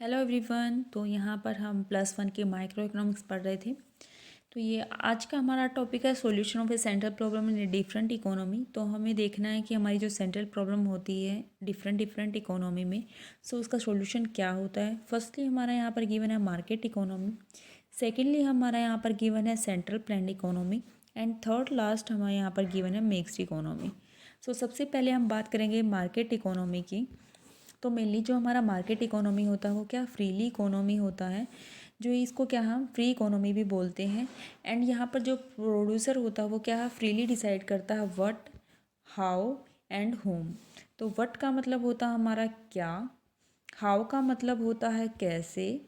Hello everyone. तो यहाँ पर हम +1 के माइक्रो इकोनॉमिक्स पढ़ रहे थे। तो ये आज का हमारा टॉपिक है solution of A central problem in different economy. तो हमें देखना है कि हमारी जो सेंट्रल प्रॉब्लम होती है डिफरेंट इकोनॉमी में, सो उसका सॉल्यूशन क्या होता है। फर्स्टली हमारा यहाँ पर गिवन है मार्केट इकोनॉमी, सेकेंडली हमारा यहाँ पर गिवन है central planned economy, and third last हमारे यहाँ पर गिवन है मिक्स्ड इकोनॉमी। सो सबसे पहले हम बात करेंगे मार्केट इकोनॉमी की। तो मेनली जो हमारा मार्केट इकोनॉमी होता है वो क्या फ्रीली इकोनॉमी होता है, जो इसको क्या हम फ्री इकोनॉमी भी बोलते हैं। एंड यहाँ पर जो प्रोड्यूसर होता है वो क्या है फ्रीली डिसाइड करता है व्हाट, हाउ एंड होम। तो व्हाट का मतलब होता है हमारा क्या, हाउ का मतलब होता है कैसे,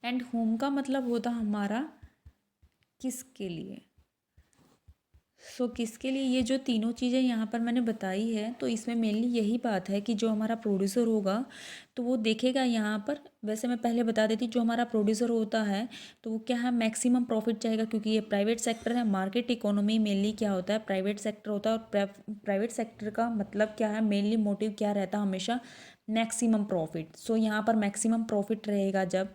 एंड होम का मतलब होता है हमारा किसके लिए। किसके लिए, ये जो तीनों चीज़ें यहाँ पर मैंने बताई है, तो इसमें मेनली यही बात है कि जो हमारा प्रोड्यूसर होगा तो वो देखेगा यहाँ पर। वैसे मैं पहले बता देती, जो हमारा प्रोड्यूसर होता है तो वो क्या है मैक्सिमम प्रॉफिट चाहेगा, क्योंकि ये प्राइवेट सेक्टर है। मार्केट इकोनॉमी मेनली क्या होता है प्राइवेट सेक्टर होता है, और प्राइवेट सेक्टर का मतलब क्या है मेनली मोटिव क्या रहता है हमेशा मैक्सिमम प्रॉफिट। यहाँ पर मैक्सिमम प्रॉफिट रहेगा जब,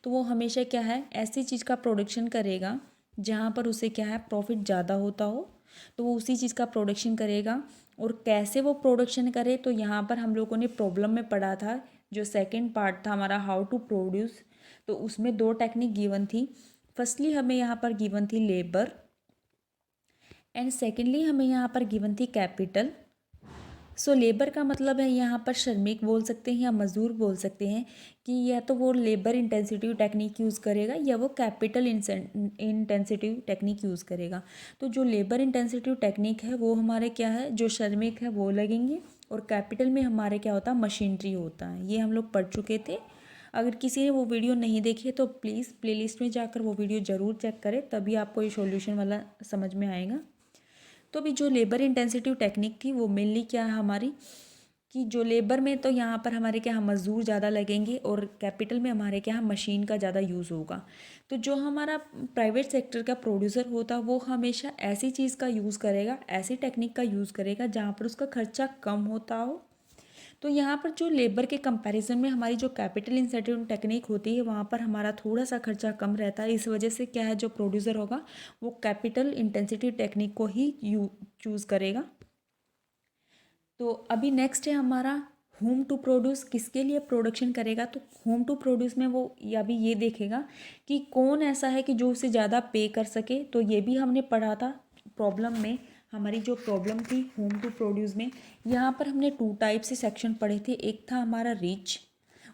तो वो हमेशा क्या है ऐसी चीज़ का प्रोडक्शन करेगा जहाँ पर उसे क्या है प्रॉफिट ज़्यादा होता हो, तो वो उसी चीज़ का प्रोडक्शन करेगा। और कैसे वो प्रोडक्शन करे, तो यहाँ पर हम लोगों ने प्रॉब्लम में पढ़ा था, जो सेकंड पार्ट था हमारा हाउ टू प्रोड्यूस। तो उसमें दो टेक्निक गिवन थी। फर्स्टली हमें यहाँ पर गिवन थी लेबर, एंड सेकेंडली हमें यहाँ पर गिवन थी कैपिटल। लेबर का मतलब है यहाँ पर श्रमिक बोल सकते हैं या मजदूर बोल सकते हैं, कि या तो वो लेबर इंटेंसिटिव टेक्निक यूज़ करेगा या वो कैपिटल इंटेंसिटिव टेक्निक यूज़ करेगा। तो जो लेबर इंटेंसिटिव टेक्निक है वो हमारे क्या है जो श्रमिक है वो लगेंगे, और कैपिटल में हमारे क्या होता है मशीनरी होता है। ये हम लोग पढ़ चुके थे। अगर किसी ने वो वीडियो नहीं देखी है तो प्लीज़ प्लेलिस्ट में जाकर वो वीडियो ज़रूर चेक करें, तभी आपको ये सॉल्यूशन वाला समझ में आएगा। तो अभी जो लेबर इंटेंसिटिव टेक्निक थी वो मेनली क्या है हमारी, कि जो लेबर में तो यहाँ पर हमारे क्या मज़दूर ज़्यादा लगेंगे, और कैपिटल में हमारे क्या मशीन का ज़्यादा यूज़ होगा। तो जो हमारा प्राइवेट सेक्टर का प्रोड्यूसर होता है वो हमेशा ऐसी चीज़ का यूज़ करेगा, ऐसी टेक्निक का यूज़ करेगा जहाँ पर उसका खर्चा कम होता हो। तो यहाँ पर जो लेबर के कंपैरिजन में हमारी जो कैपिटल इंसेंटिव टेक्निक होती है वहाँ पर हमारा थोड़ा सा खर्चा कम रहता है। इस वजह से क्या है जो प्रोड्यूसर होगा वो कैपिटल इंटेंसिटी टेक्निक को ही चूज़ करेगा। तो अभी नेक्स्ट है हमारा होम टू प्रोड्यूस, किसके लिए प्रोडक्शन करेगा। तो होम टू प्रोड्यूस में वो अभी ये देखेगा कि कौन ऐसा है कि जो उसे ज़्यादा पे कर सके। तो ये भी हमने पढ़ा था प्रॉब्लम में। हमारी जो प्रॉब्लम थी होम टू प्रोड्यूस में, यहाँ पर हमने 2 टाइप से सेक्शन पढ़े थे। एक था हमारा रिच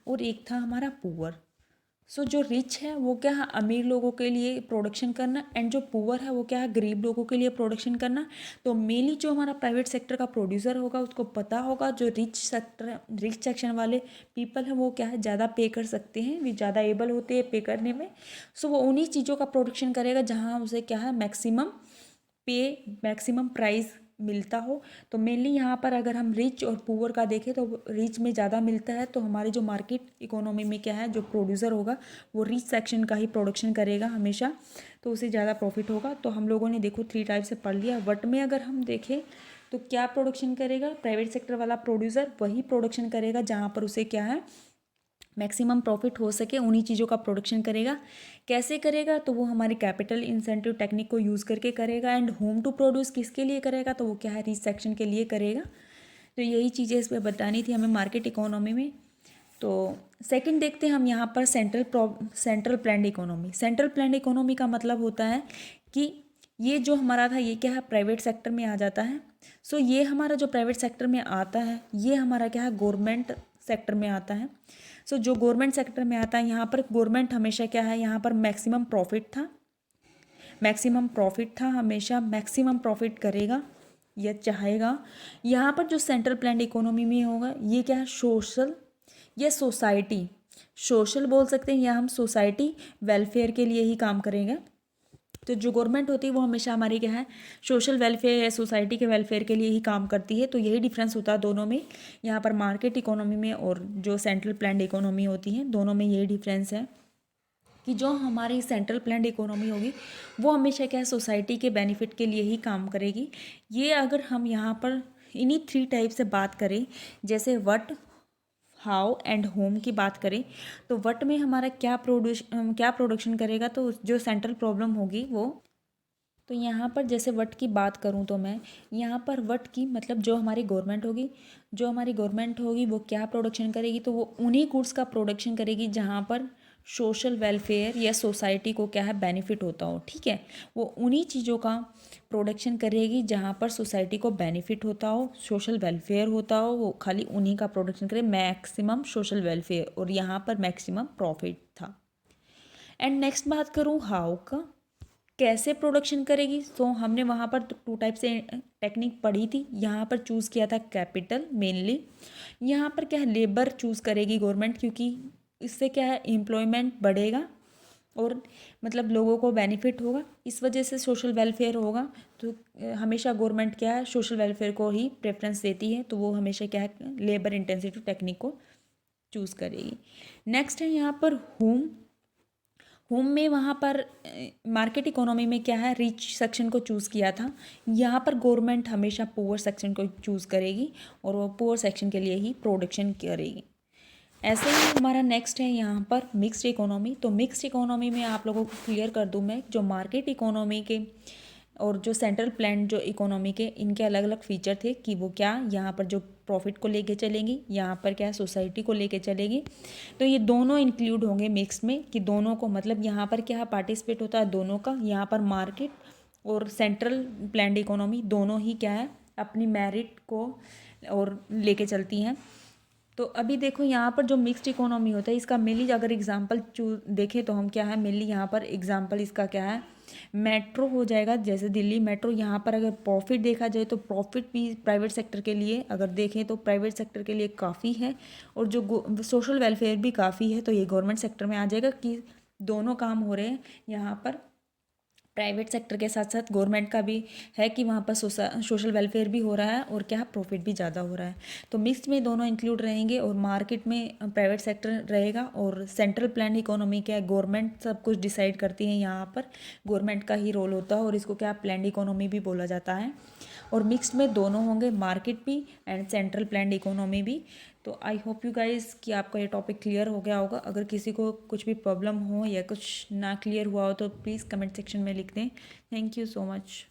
और एक था हमारा पुअर। जो रिच है वो क्या है अमीर लोगों के लिए प्रोडक्शन करना, एंड जो पुअर है वो क्या है गरीब लोगों के लिए प्रोडक्शन करना। तो मेनली जो हमारा प्राइवेट सेक्टर का प्रोड्यूसर होगा उसको पता होगा जो रिच सेक्शन वाले पीपल हैं वो क्या है ज़्यादा पे कर सकते हैं, वे ज़्यादा एबल होते हैं पे करने में। वो उन्हीं चीज़ों का प्रोडक्शन करेगा जहाँ उसे क्या है मैक्सिमम प्राइस मिलता हो। तो मेनली यहाँ पर अगर हम रिच और पुअर का देखें तो रिच में ज़्यादा मिलता है, तो हमारे जो मार्केट इकोनॉमी में क्या है जो प्रोड्यूसर होगा वो रिच सेक्शन का ही प्रोडक्शन करेगा हमेशा, तो उसे ज़्यादा प्रॉफिट होगा। तो हम लोगों ने देखो 3 टाइप से पढ़ लिया। वट में अगर हम देखें तो क्या प्रोडक्शन करेगा प्राइवेट सेक्टर वाला प्रोड्यूसर, वही प्रोडक्शन करेगा जहाँ पर उसे क्या है मैक्सिमम प्रॉफिट हो सके, उन्हीं चीज़ों का प्रोडक्शन करेगा। कैसे करेगा, तो वो हमारी कैपिटल इंसेंटिव टेक्निक को यूज़ करके करेगा। एंड होम टू प्रोड्यूस किसके लिए करेगा, तो वो क्या है रिच सेक्शन के लिए करेगा। तो यही चीज़ें इस पर बतानी थी हमें मार्केट इकोनॉमी में। तो सेकंड देखते हैं हम यहाँ पर central planned economy. Central planned economy का मतलब होता है कि ये जो हमारा था ये क्या है प्राइवेट सेक्टर में आ जाता है। ये हमारा जो प्राइवेट सेक्टर में आता है ये हमारा क्या है गवर्नमेंट सेक्टर में आता है। जो गवर्नमेंट सेक्टर में आता है यहाँ पर गवर्नमेंट हमेशा क्या है यहाँ पर मैक्सिमम प्रॉफिट था हमेशा मैक्सिमम प्रॉफिट करेगा या चाहेगा। यहाँ पर जो सेंट्रल प्लान्ड इकोनॉमी में होगा ये क्या है सोशल या सोसाइटी, सोशल बोल सकते हैं या हम सोसाइटी वेलफेयर के लिए ही काम करेंगे। तो जो गवर्नमेंट होती है वो हमेशा हमारी क्या है सोशल वेलफेयर या सोसाइटी के वेलफेयर के लिए ही काम करती है। तो यही डिफरेंस होता है दोनों में, यहाँ पर मार्केट इकोनॉमी में और जो सेंट्रल प्लान्ड इकोनॉमी होती है दोनों में यही डिफरेंस है, कि जो हमारी सेंट्रल प्लान्ड इकोनॉमी होगी वो हमेशा क्या है सोसाइटी के बेनिफिट के लिए ही काम करेगी। ये अगर हम यहाँ पर इन्हीं 3 टाइप से बात करें, जैसे वट, हाउ एंड होम की बात करें तो व्हाट में हमारा क्या प्रोडक्शन करेगा, तो जो सेंट्रल प्रॉब्लम होगी वो, तो यहाँ पर जैसे व्हाट की बात करूँ तो मैं यहाँ पर व्हाट की मतलब जो हमारी गवर्नमेंट होगी, जो हमारी गवर्नमेंट होगी वो क्या प्रोडक्शन करेगी, तो वो उन्हीं गुड्स का प्रोडक्शन करेगी जहाँ पर सोशल वेलफेयर या सोसाइटी को क्या है बेनिफिट होता हो, ठीक है। वो उन्हीं चीज़ों का प्रोडक्शन करेगी जहाँ पर सोसाइटी को बेनिफिट होता हो, सोशल वेलफेयर होता हो, वो खाली उन्हीं का प्रोडक्शन करे, मैक्सिमम सोशल वेलफेयर, और यहाँ पर मैक्सिमम प्रॉफिट था। एंड नेक्स्ट बात करूँ हाउ का, कैसे प्रोडक्शन करेगी, तो हमने वहाँ पर टू टाइप से टेक्निक पढ़ी थी। यहाँ पर चूज़ किया था कैपिटल मेनली। यहाँ पर क्या है लेबर चूज़ करेगी गवर्नमेंट, क्योंकि इससे क्या है एम्प्लॉयमेंट बढ़ेगा और मतलब लोगों को बेनिफिट होगा, इस वजह से सोशल वेलफेयर होगा। तो हमेशा गवर्नमेंट क्या है सोशल वेलफेयर को ही प्रेफरेंस देती है, तो वो हमेशा क्या है लेबर इंटेंसिव टेक्निक को चूज़ करेगी। नेक्स्ट है यहाँ पर होम में वहाँ पर मार्केट इकोनॉमी में क्या है रिच सेक्शन को चूज़ किया था। यहाँ पर गवर्नमेंट हमेशा पुअर सेक्शन को चूज़ करेगी और वो पुअर सेक्शन के लिए ही प्रोडक्शन करेगी। ऐसे ही हमारा नेक्स्ट है यहाँ पर मिक्स्ड इकोनॉमी। तो मिक्स्ड इकोनॉमी में आप लोगों को क्लियर कर दूँ मैं, जो मार्केट इकोनॉमी के और जो सेंट्रल प्लान जो इकोनॉमी के, इनके अलग अलग फीचर थे कि वो क्या यहाँ पर जो प्रॉफिट को लेके चलेंगी, यहाँ पर क्या सोसाइटी को लेके चलेगी। तो ये दोनों इंक्लूड होंगे मिक्स में, कि दोनों को मतलब यहाँ पर क्या पार्टिसिपेट होता है दोनों का, यहाँ पर मार्केट और सेंट्रल प्लान्ड इकोनॉमी दोनों ही क्या है अपनी मेरिट को और लेके चलती हैं। तो अभी देखो यहाँ पर जो मिक्स्ड इकोनॉमी होता है इसका मेनली अगर एग्जांपल देखें तो हम क्या है मेनली यहाँ पर एग्जांपल इसका क्या है मेट्रो हो जाएगा। जैसे दिल्ली मेट्रो, यहाँ पर अगर प्रॉफिट देखा जाए तो प्रॉफिट भी प्राइवेट सेक्टर के लिए अगर देखें तो प्राइवेट सेक्टर के लिए काफ़ी है, और जो सोशल वेलफेयर भी काफ़ी है, तो ये गवर्नमेंट सेक्टर में आ जाएगा कि दोनों काम हो रहे हैं। यहाँ पर प्राइवेट सेक्टर के साथ साथ गवर्नमेंट का भी है कि वहाँ पर सोशल वेलफेयर भी हो रहा है और क्या प्रॉफिट भी ज़्यादा हो रहा है। तो मिक्स्ड में दोनों इंक्लूड रहेंगे, और मार्केट में प्राइवेट सेक्टर रहेगा, और सेंट्रल प्लान इकोनॉमी क्या है गवर्नमेंट सब कुछ डिसाइड करती है, यहाँ पर गवर्नमेंट का ही रोल होता है और इसको क्या प्लान इकोनॉमी भी बोला जाता है। और मिक्स्ड में दोनों होंगे, मार्केट भी एंड सेंट्रल प्लान इकोनॉमी भी। तो आई होप यू गाइस कि आपका ये टॉपिक क्लियर हो गया होगा। अगर किसी को कुछ भी प्रॉब्लम हो या कुछ ना क्लियर हुआ हो तो प्लीज़ कमेंट सेक्शन में लिख दें। Thank you so much.